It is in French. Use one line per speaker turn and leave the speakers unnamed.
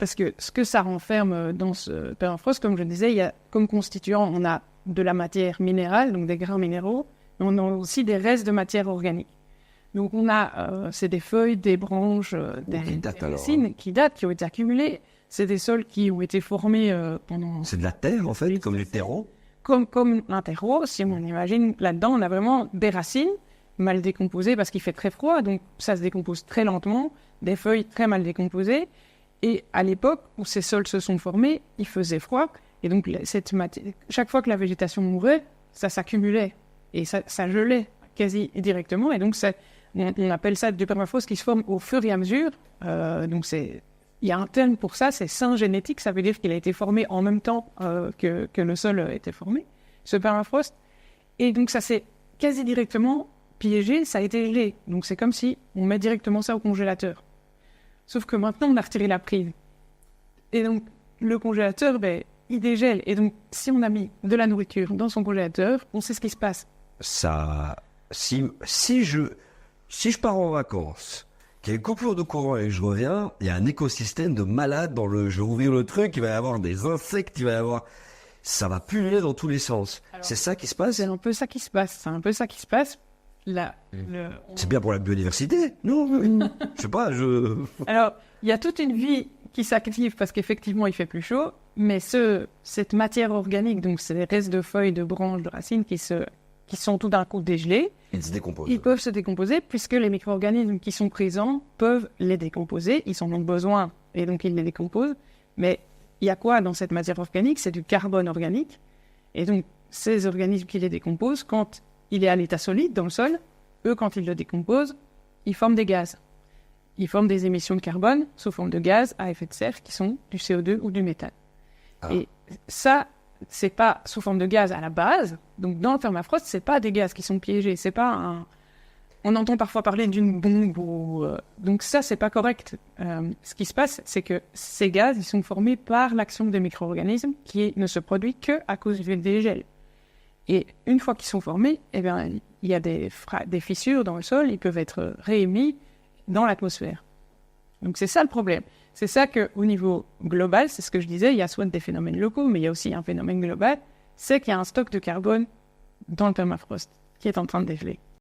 parce que ce que ça renferme dans ce permafrost, comme je disais, il y a comme constituant, on a de la matière minérale, donc des grains minéraux, mais on a aussi des restes de matière organique. Donc on a, c'est des feuilles, des branches, des racines qui datent, qui ont été accumulées. C'est des sols qui ont été formés pendant...
C'est de la terre, en fait, comme les terreaux.
Comme un terreau, si on imagine, là-dedans, on a vraiment des racines mal décomposées parce qu'il fait très froid, donc ça se décompose très lentement, des feuilles très mal décomposées. Et à l'époque où ces sols se sont formés, il faisait froid, et donc chaque fois que la végétation mourait, ça s'accumulait, et ça gelait quasi directement, et donc on appelle ça du permafrost qui se forme au fur et à mesure. Donc il y a un terme pour ça, c'est syngénétique, ça veut dire qu'il a été formé en même temps que le sol était formé, ce permafrost. Et donc ça s'est quasi directement piégé, ça a été gelé. Donc c'est comme si on met directement ça au congélateur. Sauf que maintenant, on a retiré la prise. Et donc le congélateur, il dégèle. Et donc si on a mis de la nourriture dans son congélateur, on sait ce qui se passe.
Ça, si je pars en vacances, qu'il y a une coupure de courant et que je reviens, il y a un écosystème de malades je vais ouvrir le truc, il va y avoir des insectes, ça va pulluler dans tous les sens. Alors, c'est ça qui se passe?
C'est un peu ça qui se passe. Là,
c'est bien pour la biodiversité, non? Je sais pas,
Alors, il y a toute une vie qui s'active parce qu'effectivement, il fait plus chaud, mais cette matière organique, donc c'est les restes de feuilles, de branches, de racines qui sont tout d'un coup dégelés.
Ils se décomposent.
Ils peuvent se décomposer puisque les micro-organismes qui sont présents peuvent les décomposer. Ils en ont besoin et donc ils les décomposent. Mais il y a quoi dans cette matière organique? C'est du carbone organique. Et donc, ces organismes qui les décomposent, quand il est à l'état solide dans le sol, eux, quand ils le décomposent, ils forment des gaz. Ils forment des émissions de carbone sous forme de gaz à effet de serre qui sont du CO2 ou du méthane. Ah. Et ça, c'est pas sous forme de gaz à la base. Donc, dans le permafrost, c'est pas des gaz qui sont piégés. C'est pas un... On entend parfois parler d'une bombe ou... Donc ça, c'est pas correct. Ce qui se passe, c'est que ces gaz, ils sont formés par l'action des micro-organismes qui ne se produit qu'à cause du dégel. Et une fois qu'ils sont formés, eh bien, il y a des fissures dans le sol, ils peuvent être réémis dans l'atmosphère. Donc c'est ça le problème. C'est ça qu'au niveau global, c'est ce que je disais, il y a soit des phénomènes locaux, mais il y a aussi un phénomène global, c'est qu'il y a un stock de carbone dans le permafrost qui est en train de dégeler.